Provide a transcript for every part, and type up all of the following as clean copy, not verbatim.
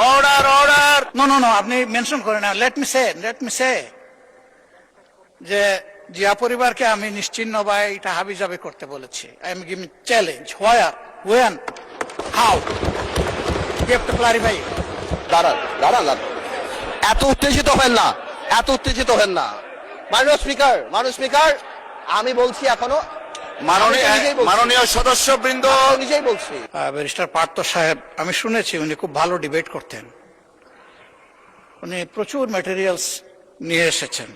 Order order. No, আপনি mention করেন না। লেট মি সে যে জিয়া পরিবারকে আমি নিশ্চিহ্ন বা এটা হাবিজাবি করতে বলেছি। I am giving challenge. Where, when, how, you have to clarify. দাঁড়ান। এত উত্তেজিত হেন না, মাননীয় স্পিকার, আমি বলছি এখনো। মাননীয় সদস্যবৃন্দ, নিজেই বলছি। ব্যারিস্টার পার্থ সাহেব, আমি শুনেছি উনি খুব ভালো ডিবেট করতেন। উনি প্রচুর ম্যাটেরিয়ালস নিয়ে এসেছেন।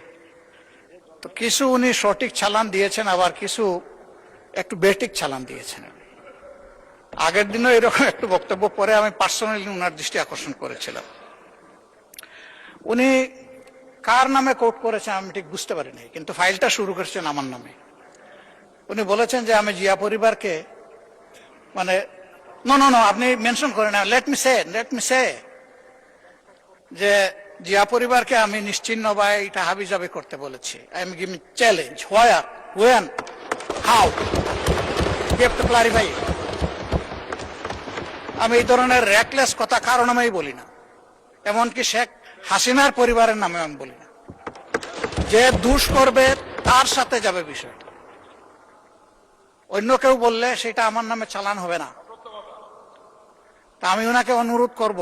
তো কিছু উনি সঠিক চালান দিয়েছেন, আবার কিছু একটু বেঠিক চালান দিয়েছেন। আগের দিনও এরকম একটু বক্তব্য পরে আমি পার্সোনালি উনার দৃষ্টি আকর্ষণ করেছিলাম। উনি কার নামে কোট করেছেন আমি ঠিক বুঝতে পারিনি, কিন্তু ফাইলটা শুরু করেছেন আমার নামে। উনি বলেছেন যে আমি জিয়া পরিবারকে মানে নো, আপনি মেনশন করেন না। লেট মি সে যে জিয়া পরিবারকে আমি নিশ্চিহ্ন বা এটা হাবিজাবি করতে বলেছি। I am giving challenge. Where, when, how, you have to clarify. আমি এই ধরনের র্যাকলেস কথা কারো নামেই বলি না, এমনকি শেখ হাসিনার পরিবারের নামে আমি বলি না। যে দুষ করবে তার সাথে যাবে বিষয়টা। অন্য কেউ বললে সেটা আমার নামে চালান হবে না। তা আমি ওনাকে অনুরোধ করব,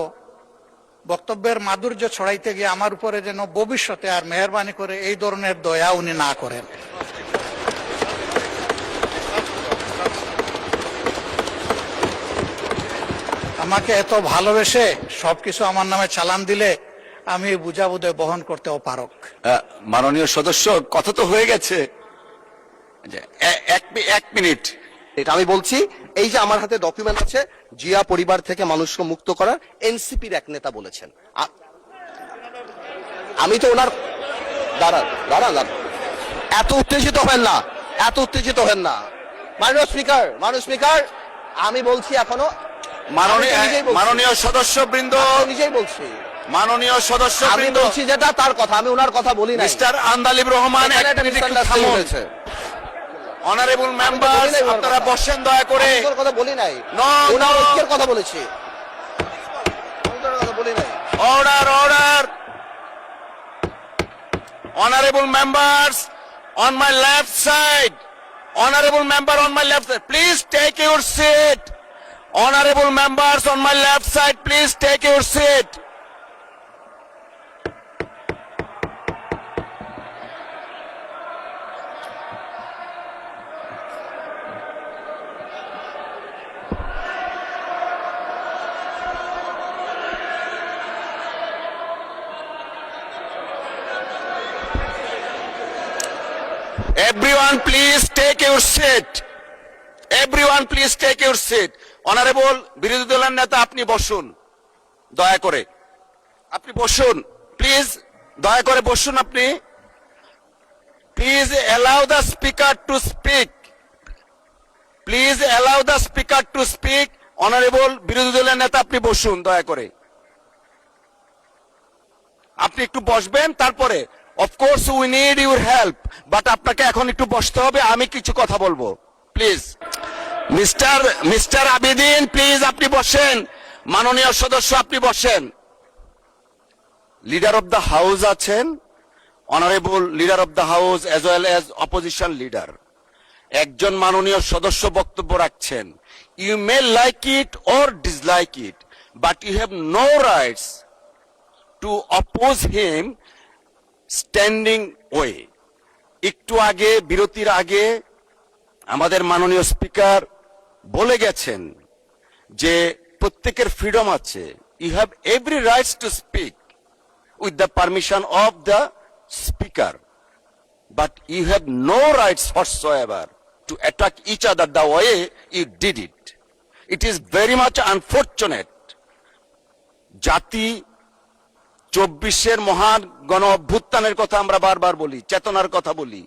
বক্তব্যের মাধুর্য ছড়াইতে গিয়ে আমার উপরে যেন ভবিষ্যতে আর মেহরবানি করে এই ধরনের দয়া উনি না করেন। আমাকে এত ভালোবেসে সবকিছু আমার নামে চালান দিলে আমি বুঝাবুঝে বহন করতে অপারক। মাননীয় সদস্য, কথা তো হয়ে গেছে। এক মিনিট, এটা আমি বলছি। এই যে আমার হাতে ডকুমেন্ট আছে, জিয়া পরিবার থেকে মানুষকে মুক্ত করার এনসিপির এক নেতা বলেছেন। আমি তো ওনার দাঁড়ান। এত উত্তেজিত হেন না, মাননীয় স্পিকার, আমি বলছি এখনো। মাননীয় সদস্যবৃন্দ, নিজেই বলছি। মাননীয় সদস্যবৃন্দ, বলছি যেটা তার কথা, আমি ওনার কথা বলি না। Mister Andalib Rahman, honourable member, আপনারা বসেন দয়া করে। কথা বলি নাই, ওনার ঐক্যের কথা বলেছি। Order. Honorable members on my left side, please take your seat. Honorable members on my left side, please take your seat. Everyone please take your seat. Honorable বিরোধী দলের নেতা, আপনি বসুন দয়া করে। আপনি বসুন প্লিজ, দয়া করে বসুন আপনি। Please allow the speaker to speak. Honorable বিরোধী দলের নেতা, আপনি বসুন দয়া করে। আপনি একটু বসবেন, তারপরে of course we need your help, but আপনাকে এখন একটু বসতে হবে, আমি কিছু কথা বলবো। প্লিজ মিস্টার আবিদিন, প্লিজ আপনি বসেন। মাননীয় সদস্য, আপনি বসেন। লিডার অফ দ্য হাউস আছেন, honourable leader of the house as well as opposition leader. একজন মাননীয় সদস্য বক্তব্য রাখছেন। You may like it or dislike it, but you have no rights to oppose him standing way. একটু আগে, বিরতির আগে আমাদের মাননীয় স্পিকার বলে গেছেন যে প্রত্যেকের ফ্রিডম আছে। You have every rights to speak with the permission of the speaker, but you have no rights whatsoever to attack each other the way you did it. It is very much unfortunate. জাতি 24-এর মহান গণ অভ্যুত্থানের কথা আমরা বারবার বলি, চেতনার কথা বলি।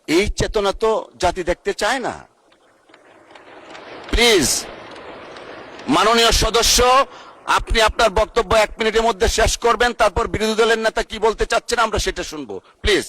এই চেতনা তো জাতি দেখতে চায় না। প্লিজ মাননীয় সদস্য, আপনি আপনার বক্তব্য 1 মিনিটের মধ্যে শেষ করবেন, তারপর বিরোধী দলের নেতা কি বলতে চাচ্ছেন আমরা সেটা শুনবো। প্লিজ।